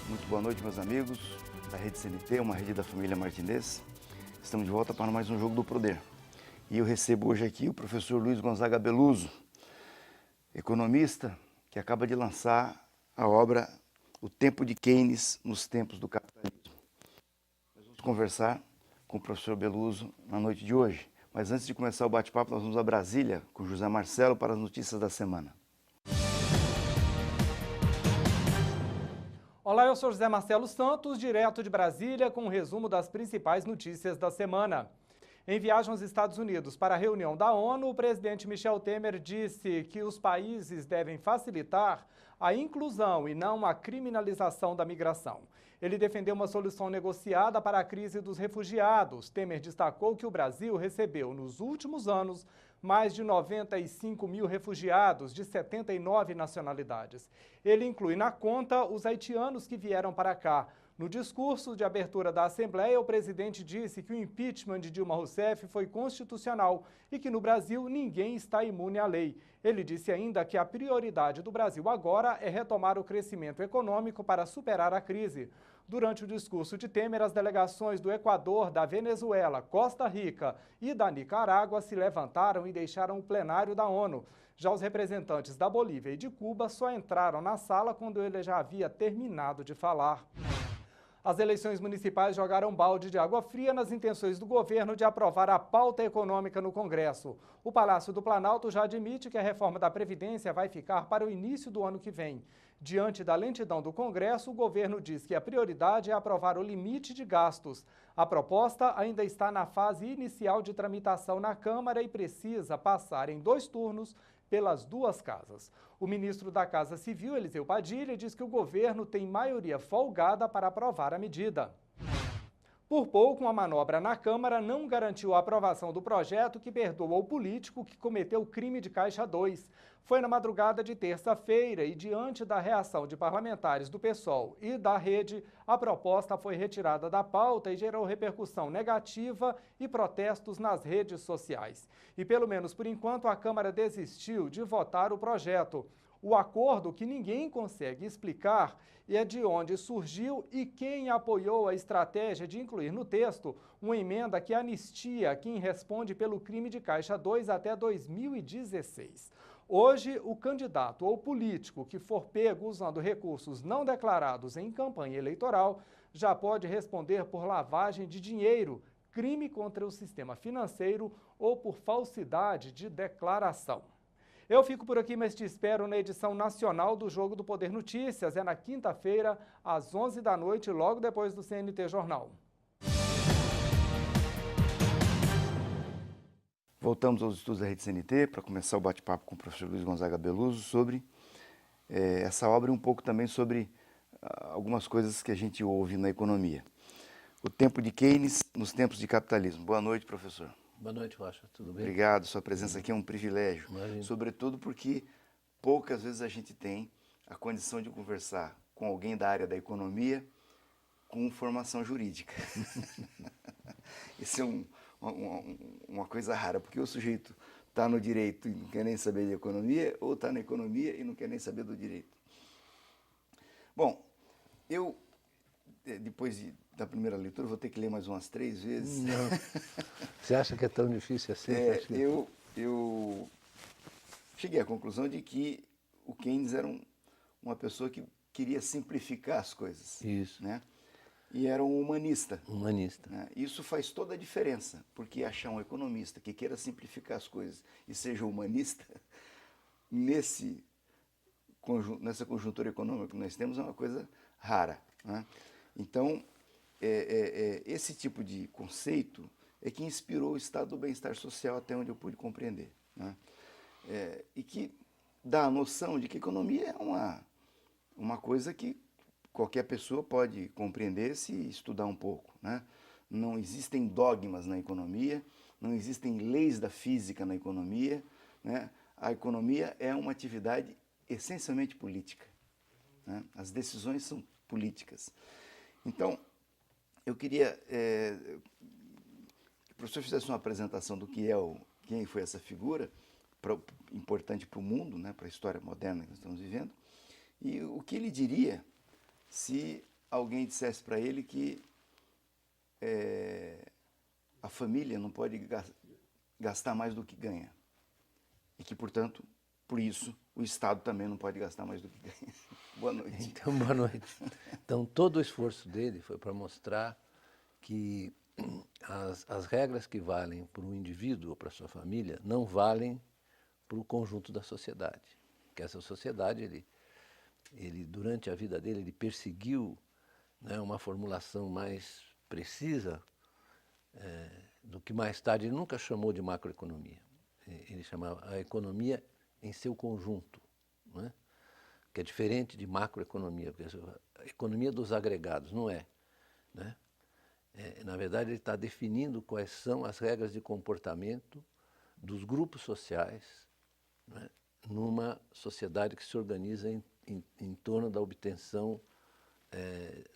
Muito boa noite, meus amigos da Rede CNT, uma rede da família Martinez. Estamos de volta para mais um Jogo do Poder. E eu recebo hoje aqui o professor Luiz Gonzaga Beluso, economista, que acaba de lançar a obra O Tempo de Keynes nos Tempos do Capitalismo. Nós vamos conversar com o professor Beluso na noite de hoje. Mas antes de começar o bate-papo, nós vamos a Brasília com José Marcelo para as notícias da semana. Olá, eu sou José Marcelo Santos, direto de Brasília, com um resumo das principais notícias da semana. Em viagem aos Estados Unidos para a reunião da ONU, o presidente Michel Temer disse que os países devem facilitar a inclusão e não a criminalização da migração. Ele defendeu uma solução negociada para a crise dos refugiados. Temer destacou que o Brasil recebeu, nos últimos anos, mais de 95 mil refugiados de 79 nacionalidades. Ele inclui na conta os haitianos que vieram para cá. No discurso de abertura da Assembleia, o presidente disse que o impeachment de Dilma Rousseff foi constitucional e que no Brasil ninguém está imune à lei. Ele disse ainda que a prioridade do Brasil agora é retomar o crescimento econômico para superar a crise. Durante o discurso de Temer, as delegações do Equador, da Venezuela, Costa Rica e da Nicarágua se levantaram e deixaram o plenário da ONU. Já os representantes da Bolívia e de Cuba só entraram na sala quando ele já havia terminado de falar. As eleições municipais jogaram balde de água fria nas intenções do governo de aprovar a pauta econômica no Congresso. O Palácio do Planalto já admite que a reforma da Previdência vai ficar para o início do ano que vem. Diante da lentidão do Congresso, o governo diz que a prioridade é aprovar o limite de gastos. A proposta ainda está na fase inicial de tramitação na Câmara e precisa passar em 2 turnos pelas 2 casas. O ministro da Casa Civil, Eliseu Padilha, diz que o governo tem maioria folgada para aprovar a medida. Por pouco, uma manobra na Câmara não garantiu a aprovação do projeto que perdoa o político que cometeu o crime de Caixa 2. Foi na madrugada de terça-feira e, diante da reação de parlamentares do PSOL e da Rede, a proposta foi retirada da pauta e gerou repercussão negativa e protestos nas redes sociais. E, pelo menos por enquanto, a Câmara desistiu de votar o projeto. O acordo, que ninguém consegue explicar, é de onde surgiu e quem apoiou a estratégia de incluir no texto uma emenda que anistia quem responde pelo crime de Caixa 2 até 2016. Hoje, o candidato ou político que for pego usando recursos não declarados em campanha eleitoral já pode responder por lavagem de dinheiro, crime contra o sistema financeiro ou por falsidade de declaração. Eu fico por aqui, mas te espero na edição nacional do Jogo do Poder Notícias. É na quinta-feira, às 11 da noite, logo depois do CNT Jornal. Voltamos aos estudos da Rede CNT para começar o bate-papo com o professor Luiz Gonzaga Beluso sobre essa obra e um pouco também sobre algumas coisas que a gente ouve na economia. O tempo de Keynes nos tempos de capitalismo. Boa noite, professor. Boa noite, Rocha. Tudo bem? Obrigado, sua presença aqui é um privilégio. Imagina. Sobretudo porque poucas vezes a gente tem a condição de conversar com alguém da área da economia com formação jurídica. Isso é uma coisa rara, porque o sujeito está no direito e não quer nem saber de economia, ou está na economia e não quer nem saber do direito. Bom, eu, depois da primeira leitura, vou ter que ler mais umas 3 vezes. Não. Você acha que é tão difícil assim? Eu cheguei à conclusão de que o Keynes era uma pessoa que queria simplificar as coisas. Isso. Né? E era um humanista. Humanista. Né? Isso faz toda a diferença, porque achar um economista que queira simplificar as coisas e seja humanista, nessa conjuntura econômica que nós temos, é uma coisa rara. Né? Então, esse tipo de conceito é que inspirou o estado do bem-estar social até onde eu pude compreender. Né? E que dá a noção de que economia é uma coisa que qualquer pessoa pode compreender se estudar um pouco. Né? Não existem dogmas na economia, não existem leis da física na economia. Né? A economia é uma atividade essencialmente política. Né? As decisões são políticas. Então, eu queria que o professor fizesse uma apresentação do que quem foi essa figura, importante para o mundo, né, para a história moderna que nós estamos vivendo, e o que ele diria se alguém dissesse para ele que a família não pode gastar mais do que ganha. E que, portanto, por isso, o Estado também não pode gastar mais do que ganha. Boa noite. Então, boa noite. Então, todo o esforço dele foi para mostrar que as regras que valem para um indivíduo ou para a sua família não valem para o conjunto da sociedade. Que essa sociedade, ele durante a vida dele, ele perseguiu, né, uma formulação mais precisa do que mais tarde ele nunca chamou de macroeconomia. Ele chamava a economia em seu conjunto, né? Que é diferente de macroeconomia, porque a economia dos agregados não é, né? Na verdade, ele está definindo quais são as regras de comportamento dos grupos sociais, né, numa sociedade que se organiza em torno da obtenção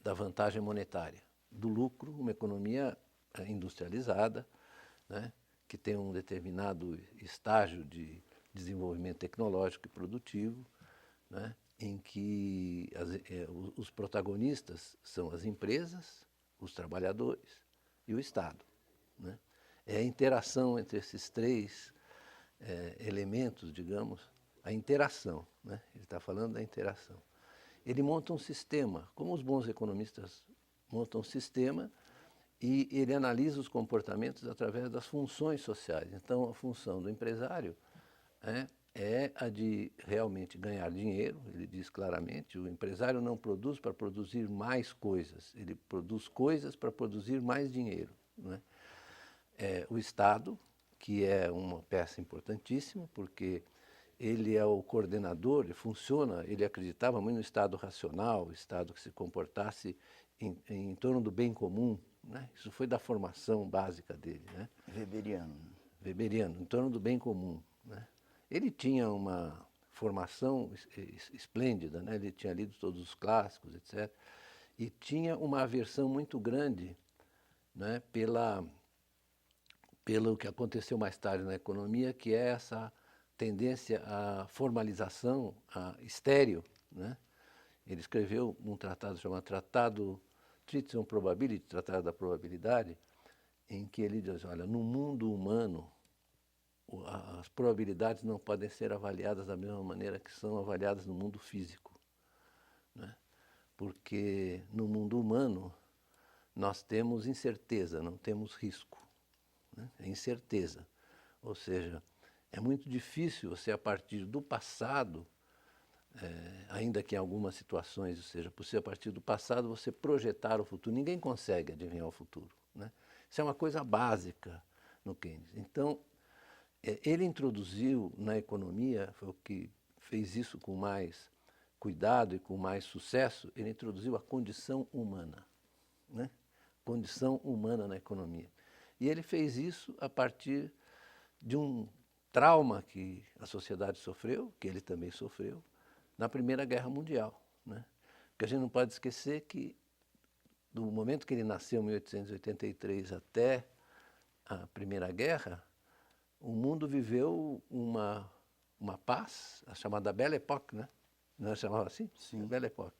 da vantagem monetária, do lucro, uma economia industrializada, né, que tem um determinado estágio de desenvolvimento tecnológico e produtivo, né, em que os protagonistas são as empresas, os trabalhadores e o Estado, né? É a interação entre esses três elementos, digamos, a interação, né? Ele está falando da interação. Ele monta um sistema, como os bons economistas montam um sistema, e ele analisa os comportamentos através das funções sociais. Então, a função do empresário é a de realmente ganhar dinheiro. Ele diz claramente, o empresário não produz para produzir mais coisas, ele produz coisas para produzir mais dinheiro, né? O Estado, que é uma peça importantíssima, porque ele é o coordenador, ele funciona, ele acreditava muito no Estado racional, o Estado que se comportasse em torno do bem comum, né? Isso foi da formação básica dele, né? Weberiano, em torno do bem comum, né? Ele tinha uma formação esplêndida, né? Ele tinha lido todos os clássicos, etc. E tinha uma aversão muito grande, né, pelo que aconteceu mais tarde na economia, que é essa tendência à formalização, estéril, né? Ele escreveu um tratado chamado Tratado Treatise on Probability, Tratado da Probabilidade, em que ele diz, olha, no mundo humano, as probabilidades não podem ser avaliadas da mesma maneira que são avaliadas no mundo físico, né? Porque no mundo humano nós temos incerteza, não temos risco, né? É incerteza, ou seja, é muito difícil você, a partir do passado, ainda que em algumas situações, ou seja, por ser a partir do passado, você projetar o futuro. Ninguém consegue adivinhar o futuro, né? Isso é uma coisa básica no Keynes. Então, ele introduziu na economia, foi o que fez isso com mais cuidado e com mais sucesso, ele introduziu a condição humana, né? Condição humana na economia. E ele fez isso a partir de um trauma que a sociedade sofreu, que ele também sofreu, na Primeira Guerra Mundial, né? Porque a gente não pode esquecer que do momento que ele nasceu, em 1883, até a Primeira Guerra, o mundo viveu uma paz, a chamada Belle Époque, né? Não é chamava assim? Sim. Belle Époque.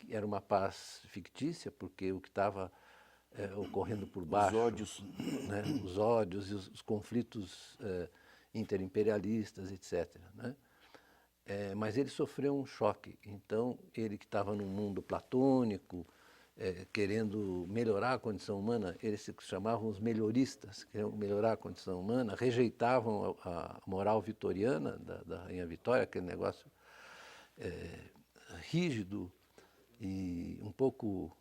Era uma paz fictícia, porque o que estava ocorrendo por baixo, né? Os ódios e os conflitos interimperialistas, etc., né? Mas ele sofreu um choque. Então, ele que estava num mundo platônico, querendo melhorar a condição humana, eles se chamavam os melhoristas, queriam melhorar a condição humana, rejeitavam a moral vitoriana da Rainha Vitória, aquele negócio rígido e um pouco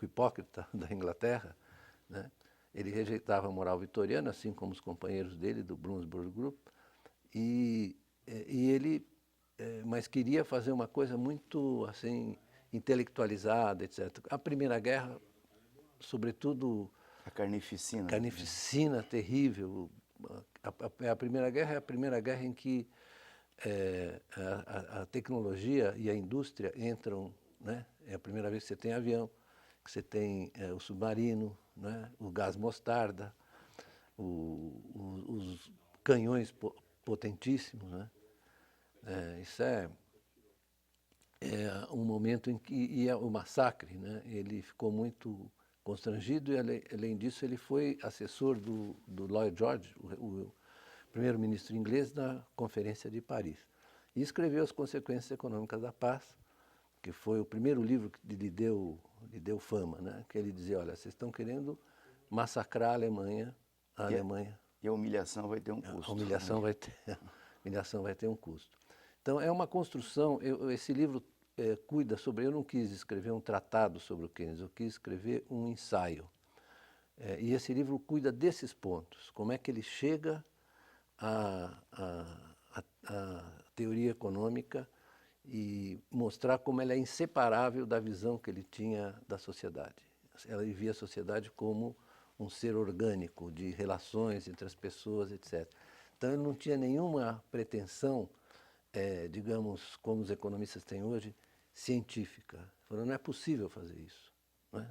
hipócrita da Inglaterra, né? Ele rejeitava a moral vitoriana, assim como os companheiros dele do Bloomsbury Group, e ele mas queria fazer uma coisa muito assim intelectualizada, etc. A Primeira Guerra, sobretudo a carnificina. Carnificina terrível. A Primeira Guerra é a primeira guerra em que a tecnologia e a indústria entram, né? É a primeira vez que você tem avião, que você tem o submarino, né? O gás mostarda, os canhões potentíssimos, né? Isso um momento em que ia o massacre, né? Ele ficou muito constrangido e, além disso, ele foi assessor do Lloyd George, o primeiro-ministro inglês, na Conferência de Paris. E escreveu As Consequências Econômicas da Paz, que foi o primeiro livro que lhe deu fama, né? Que ele dizia, olha, vocês estão querendo massacrar a Alemanha, E a humilhação vai ter um custo. A humilhação vai ter, a humilhação vai ter um custo. Então, é uma construção, esse livro cuida sobre, eu não quis escrever um tratado sobre o Keynes, eu quis escrever um ensaio. E esse livro cuida desses pontos, como é que ele chega à teoria econômica e mostrar como ela é inseparável da visão que ele tinha da sociedade. Ela via a sociedade como um ser orgânico, de relações entre as pessoas, etc. Então, ele não tinha nenhuma pretensão, digamos, como os economistas têm hoje, científica. Falando, não é possível fazer isso,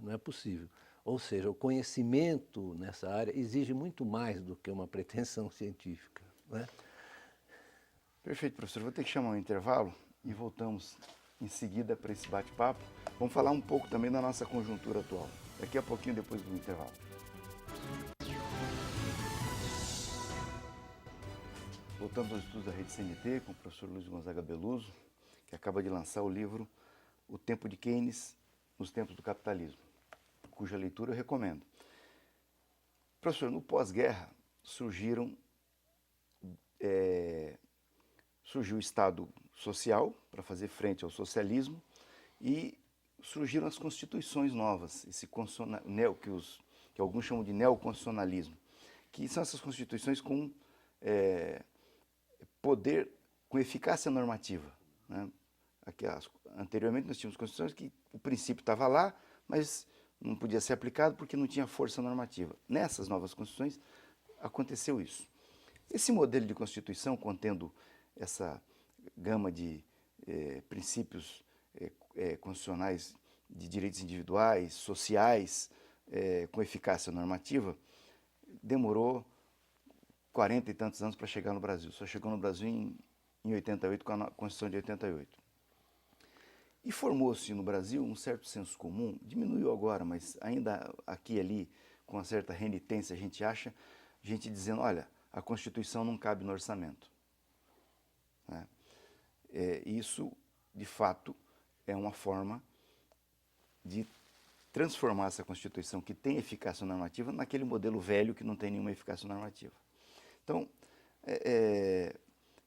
não é possível. Ou seja, o conhecimento nessa área exige muito mais do que uma pretensão científica. Não é? Perfeito, professor. Vou ter que chamar um intervalo e voltamos em seguida para esse bate-papo. Vamos falar um pouco também da nossa conjuntura atual. Daqui a pouquinho, depois do intervalo. Voltamos aos estudos da Rede CNT com o professor Luiz Gonzaga Beluso, que acaba de lançar o livro O Tempo de Keynes nos Tempos do Capitalismo, cuja leitura eu recomendo. Professor, no pós-guerra surgiu o Estado Social para fazer frente ao socialismo e surgiram as constituições novas, que alguns chamam de neoconstitucionalismo, que são essas constituições com poder, com eficácia normativa, né? Anteriormente nós tínhamos constituições que o princípio estava lá, mas não podia ser aplicado porque não tinha força normativa. Nessas novas constituições aconteceu isso. Esse modelo de constituição, contendo essa gama de princípios constitucionais de direitos individuais, sociais, com eficácia normativa, demorou 40 e tantos anos para chegar no Brasil. Só chegou no Brasil em 88, com a Constituição de 88. E formou-se no Brasil um certo senso comum, diminuiu agora, mas ainda aqui e ali, com uma certa renitência, a gente dizendo, olha, a Constituição não cabe no orçamento. Né? Isso, de fato, é uma forma de transformar essa Constituição que tem eficácia normativa naquele modelo velho que não tem nenhuma eficácia normativa. Então,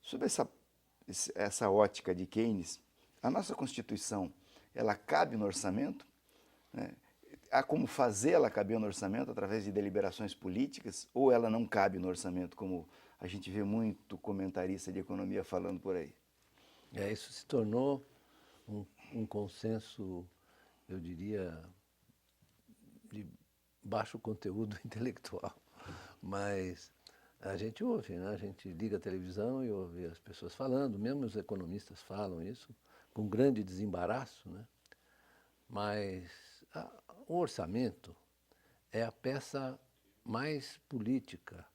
sobre essa ótica de Keynes, a nossa Constituição, ela cabe no orçamento, né? Há como fazer ela caber no orçamento através de deliberações políticas, ou ela não cabe no orçamento, como a gente vê muito comentarista de economia falando por aí? Isso se tornou um consenso, eu diria, de baixo conteúdo intelectual, mas a gente ouve, né? A gente liga a televisão e ouve as pessoas falando, mesmo os economistas falam isso, com grande desembaraço, né? Mas o orçamento é a peça mais política,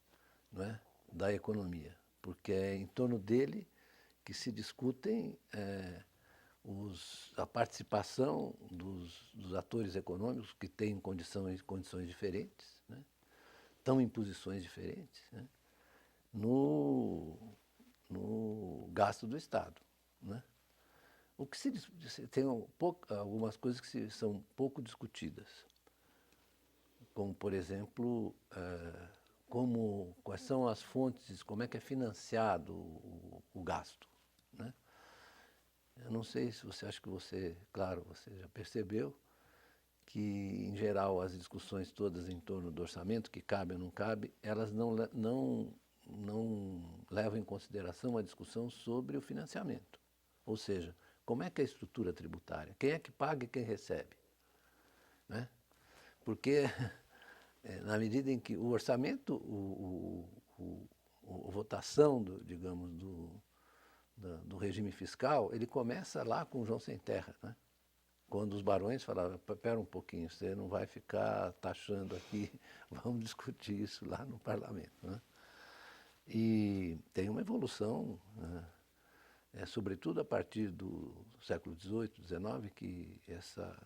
não é, da economia, porque é em torno dele que se discutem a participação dos atores econômicos que têm condições diferentes, né? Estão em posições diferentes, né? no gasto do Estado, né? O que tem algumas coisas que são pouco discutidas, como, por exemplo, quais são as fontes, como é que é financiado o gasto, né? Eu não sei se você acha que você já percebeu que, em geral, as discussões todas em torno do orçamento, que cabe ou não cabe, elas não levam em consideração a discussão sobre o financiamento. Ou seja, como é que é a estrutura tributária? Quem é que paga e quem recebe? Né? Porque, na medida em que o orçamento, a votação, do regime fiscal, ele começa lá com João Sem Terra, né? Quando os barões falavam, espera um pouquinho, você não vai ficar taxando aqui, vamos discutir isso lá no parlamento, né? E tem uma evolução, né, sobretudo a partir do século XVIII, XIX, que essa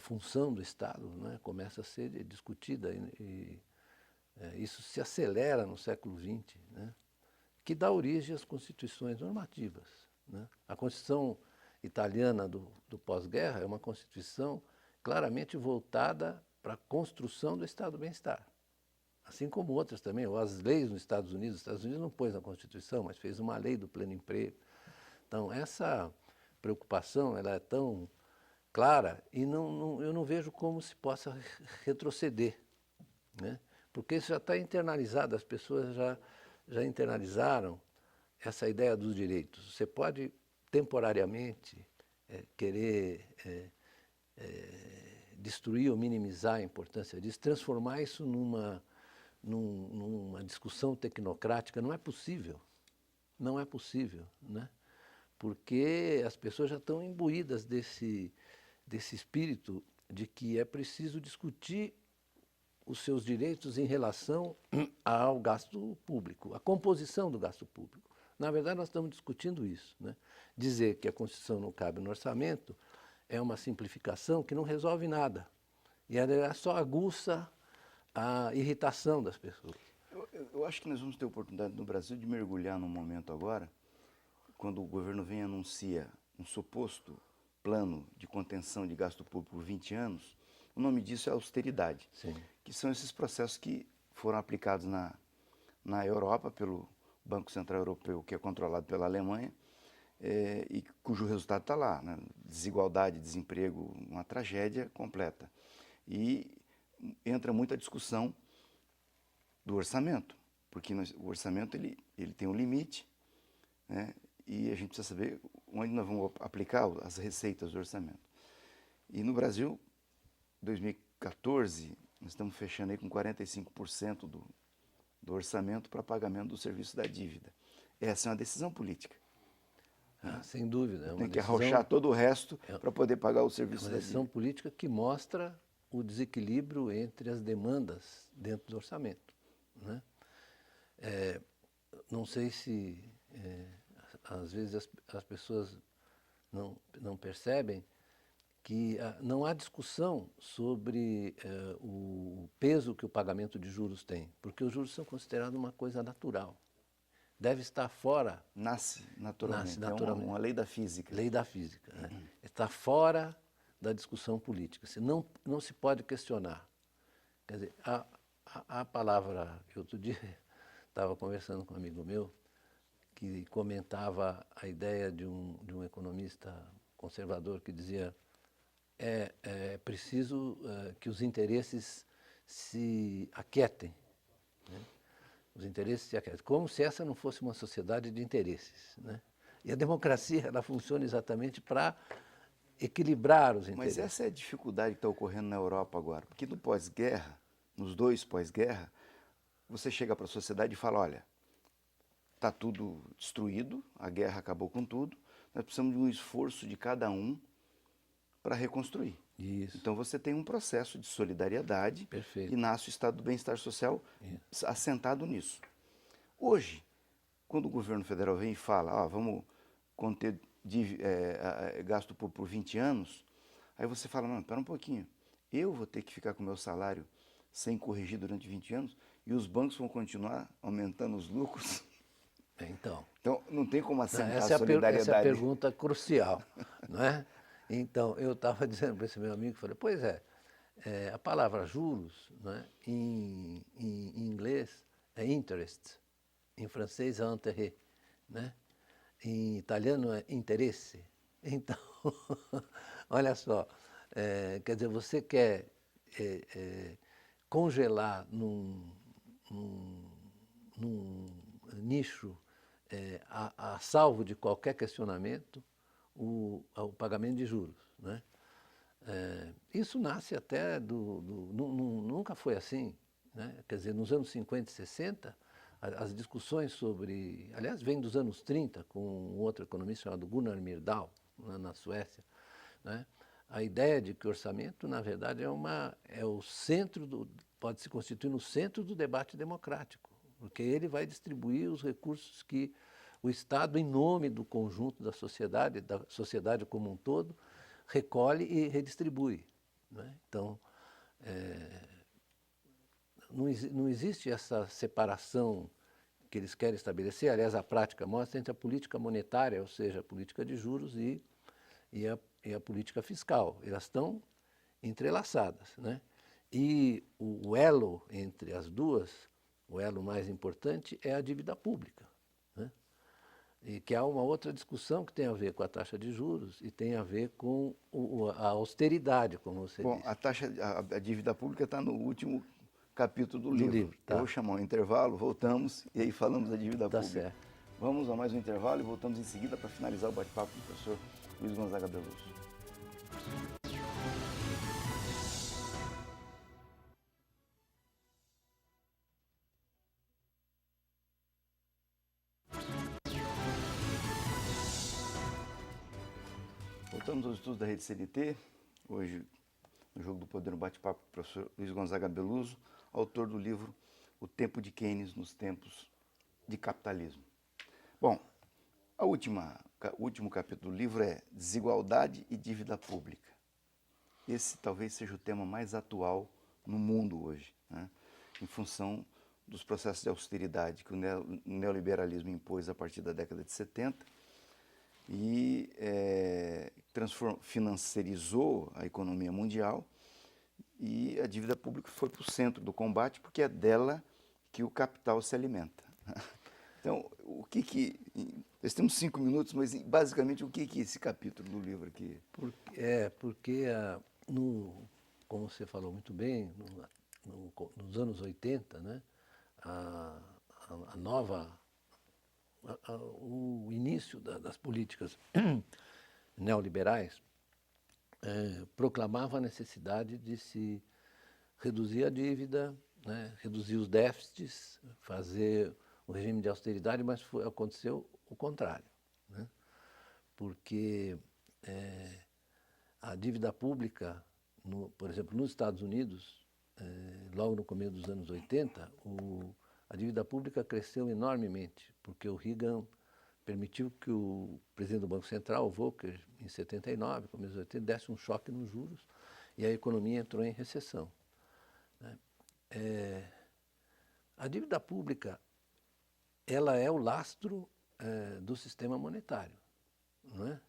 função do Estado, né, começa a ser discutida e isso se acelera no século XX, né, que dá origem às constituições normativas, né? A Constituição italiana do pós-guerra é uma Constituição claramente voltada para a construção do Estado do bem-estar, assim como outras também, ou as leis nos Estados Unidos. Os Estados Unidos não pôs na Constituição, mas fez uma lei do pleno emprego. Então, essa preocupação ela é tão clara e eu não vejo como se possa retroceder, né? Porque isso já está internalizado, as pessoas já internalizaram essa ideia dos direitos. Você pode temporariamente querer destruir ou minimizar a importância disso, transformar isso numa discussão tecnocrática. Não é possível, não é possível, né? Porque as pessoas já estão imbuídas desse espírito de que é preciso discutir os seus direitos em relação ao gasto público, a composição do gasto público. Na verdade, nós estamos discutindo isso, né? Dizer que a Constituição não cabe no orçamento é uma simplificação que não resolve nada. E ela só aguça a irritação das pessoas. Eu acho que nós vamos ter oportunidade no Brasil de mergulhar num momento agora, quando o governo vem e anuncia um suposto plano de contenção de gasto público por 20 anos, o nome disso é austeridade. Sim. Que são esses processos que foram aplicados na Europa, pelo Banco Central Europeu, que é controlado pela Alemanha, e cujo resultado está lá, né? Desigualdade, desemprego, uma tragédia completa. E entra muita discussão do orçamento, porque o orçamento ele tem um limite, né? E a gente precisa saber onde nós vamos aplicar as receitas do orçamento. E no Brasil, 2014, nós estamos fechando aí com 45% do orçamento para pagamento do serviço da dívida. Essa é uma decisão política. Sem dúvida. Tem que arrochar todo o resto para poder pagar o serviço da dívida. É uma da decisão dívida. política que mostra o desequilíbrio entre as demandas dentro do orçamento, né? Não sei se, às vezes, as pessoas não percebem que não há discussão sobre o peso que o pagamento de juros tem, porque os juros são considerados uma coisa natural. Deve estar fora... Nasce naturalmente. Nasce naturalmente. É uma lei da física. Lei da física, né? Está fora da discussão política. Não se pode questionar. Quer dizer, a palavra... Outro dia estava conversando com um amigo meu que comentava a ideia de um economista conservador que dizia é preciso que os interesses se aquietem, né? Os interesses se aquietem, como se essa não fosse uma sociedade de interesses, né? E a democracia ela funciona exatamente para equilibrar os interesses. Mas essa é a dificuldade que está ocorrendo na Europa agora, porque no pós-guerra, nos dois pós-guerra, você chega para a sociedade e fala, olha, está tudo destruído, a guerra acabou com tudo, nós precisamos de um esforço de cada um para reconstruir. Isso. Então você tem um processo de solidariedade. Perfeito. E nasce o estado do bem-estar social assentado nisso. Hoje, quando o governo federal vem e fala, vamos conter gasto por 20 anos, aí você fala, não, espera um pouquinho, eu vou ter que ficar com o meu salário sem corrigir durante 20 anos e os bancos vão continuar aumentando os lucros? Então não tem como assentar essa a solidariedade. Essa é a pergunta crucial, não é? Então, eu estava dizendo para esse meu amigo, falei, pois a palavra juros, né, em inglês é interest, em francês é intérêt, né? Em italiano é interesse. Então, olha só, quer dizer, você quer congelar num nicho a salvo de qualquer questionamento o pagamento de juros, né? Isso nasce até nunca foi assim, né? Quer dizer, nos anos 50 e 60, as discussões sobre... Aliás, vem dos anos 30, com um outro economista chamado Gunnar Myrdal, na Suécia, né? A ideia de que o orçamento, na verdade, é o centro pode se constituir no centro do debate democrático, porque ele vai distribuir os recursos que o Estado, em nome do conjunto da sociedade como um todo, recolhe e redistribui, né? Então, não existe essa separação que eles querem estabelecer, aliás, a prática mostra, entre a política monetária, ou seja, a política de juros e a política fiscal. Elas estão entrelaçadas, né? E o elo entre as duas, o elo mais importante, é a dívida pública, né? E que há uma outra discussão que tem a ver com a taxa de juros e tem a ver com a austeridade, como você Bom, disse. a dívida pública está no último capítulo do Do livro. livro, tá. Eu vou chamar um intervalo, voltamos e aí falamos da dívida Tá pública. certo. Vamos a mais um intervalo e voltamos em seguida para finalizar o bate-papo com o professor Luiz Gonzaga Beloso. Voltamos aos estudos da Rede CNT, hoje no Jogo do Poder, no bate-papo com o professor Luiz Gonzaga Beloso, autor do livro O Tempo de Keynes nos Tempos de Capitalismo. Bom, o último capítulo do livro é Desigualdade e Dívida Pública. Esse talvez seja o tema mais atual no mundo hoje, né? Em função dos processos de austeridade que o neoliberalismo impôs a partir da década de 70 e financiarizou a economia mundial, e a dívida pública foi para o centro do combate, porque é dela que o capital se alimenta. Então, nós temos 5 minutos, mas basicamente o que é esse capítulo do livro aqui? Porque como você falou muito bem, nos anos 80, né, o início das políticas neoliberais proclamava a necessidade de se reduzir a dívida, né, reduzir os déficits, fazer o regime de austeridade, mas aconteceu o contrário, né? Porque a dívida pública, por exemplo, nos Estados Unidos, logo no começo dos anos 80, a dívida pública cresceu enormemente, porque o Reagan permitiu que o presidente do Banco Central, o Volcker, em 79, começo de 80, desse um choque nos juros e a economia entrou em recessão, né? A dívida pública, ela é o lastro do sistema monetário, não é?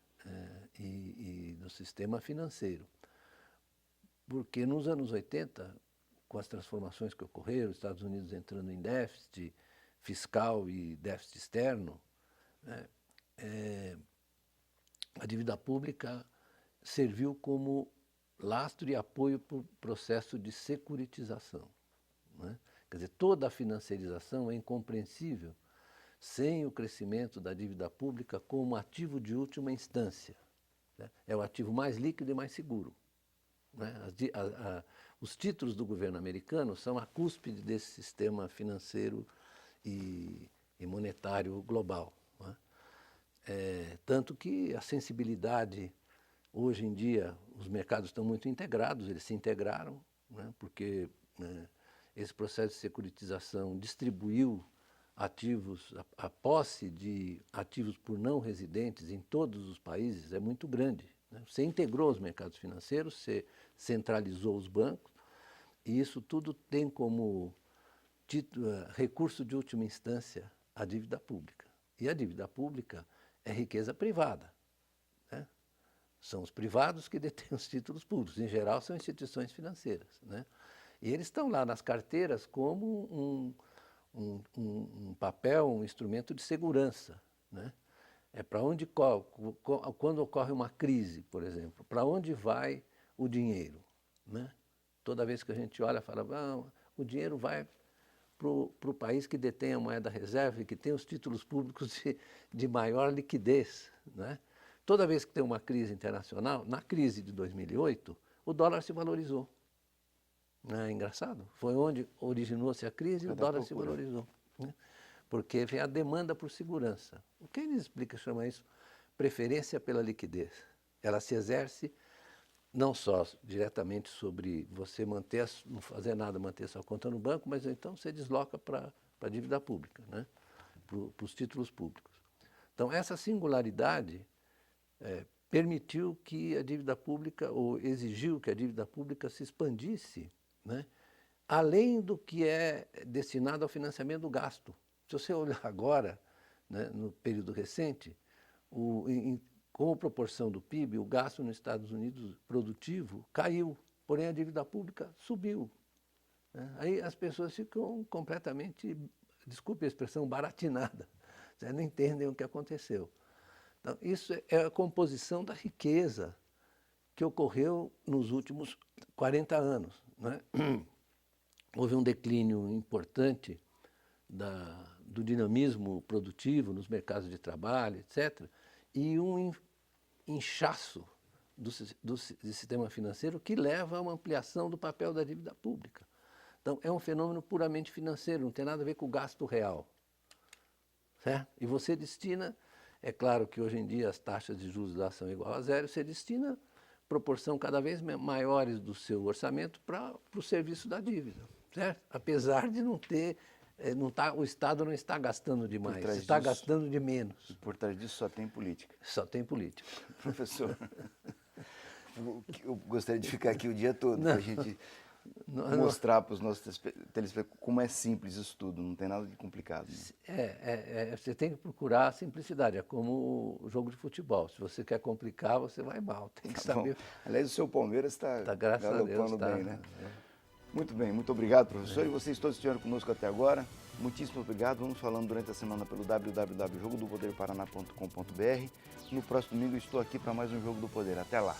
E do sistema financeiro. Porque nos anos 80, com as transformações que ocorreram, os Estados Unidos entrando em déficit fiscal e déficit externo, né, a dívida pública serviu como lastro e apoio para o processo de securitização, né? Quer dizer, toda a financiarização é incompreensível sem o crescimento da dívida pública como ativo de última instância, né? É o ativo mais líquido e mais seguro, né? Os títulos do governo americano são a cúspide desse sistema financeiro e monetário global, né? Tanto que a sensibilidade, hoje em dia, os mercados estão muito integrados, eles se integraram, né? Porque esse processo de securitização distribuiu ativos, a posse de ativos por não residentes em todos os países é muito grande, né? Você integrou os mercados financeiros, você centralizou os bancos, e isso tudo tem como recurso de última instância a dívida pública. E a dívida pública é riqueza privada, né? São os privados que detêm os títulos públicos, em geral são instituições financeiras, né? E eles estão lá nas carteiras como um papel, um instrumento de segurança, né? É para onde, quando ocorre uma crise, por exemplo, para onde vai o dinheiro, né? Toda vez que a gente olha, fala, o dinheiro vai para o país que detém a moeda reserva e que tem os títulos públicos de maior liquidez, né? Toda vez que tem uma crise internacional, na crise de 2008, o dólar se valorizou. É engraçado, foi onde originou-se a crise e o dólar se valorizou, né? Porque vem a demanda por segurança. O que eles explicam, chama isso preferência pela liquidez. Ela se exerce não só diretamente sobre você não fazer nada, manter sua conta no banco, mas então você desloca para a dívida pública, né? Para os títulos públicos. Então, essa singularidade permitiu que a dívida pública, ou exigiu que a dívida pública se expandisse, né, além do que é destinado ao financiamento do gasto. Se você olhar agora, né, no período recente, como proporção do PIB, o gasto nos Estados Unidos produtivo caiu, porém a dívida pública subiu. Né? Aí as pessoas ficam completamente, desculpe a expressão, baratinadas. Você não entendem o que aconteceu. Então, isso é a composição da riqueza que ocorreu nos últimos 40 anos. Né? Houve um declínio importante do dinamismo produtivo nos mercados de trabalho, etc., e um inchaço do sistema financeiro que leva a uma ampliação do papel da dívida pública. Então, é um fenômeno puramente financeiro, não tem nada a ver com o gasto real. Certo? E você destina, é claro que hoje em dia as taxas de juros lá são igual a zero, você destina proporção cada vez maiores do seu orçamento para o serviço da dívida. Certo? Apesar de não ter, o Estado não está gastando demais, está gastando de menos. Por trás disso só tem política. Só tem política. Professor, eu gostaria de ficar aqui o dia todo para a gente mostrar para os nossos telespectadores como é simples isso tudo, não tem nada de complicado. Né? Você tem que procurar a simplicidade, é como o jogo de futebol. Se você quer complicar, você vai mal, tem que saber. Bom. Aliás, o seu Palmeiras está galopando bem, né? Muito bem, muito obrigado, professor. E vocês todos estiveram conosco até agora. Muitíssimo obrigado. Vamos falando durante a semana pelo www.jogodopoderparaná.com.br. No próximo domingo eu estou aqui para mais um Jogo do Poder. Até lá.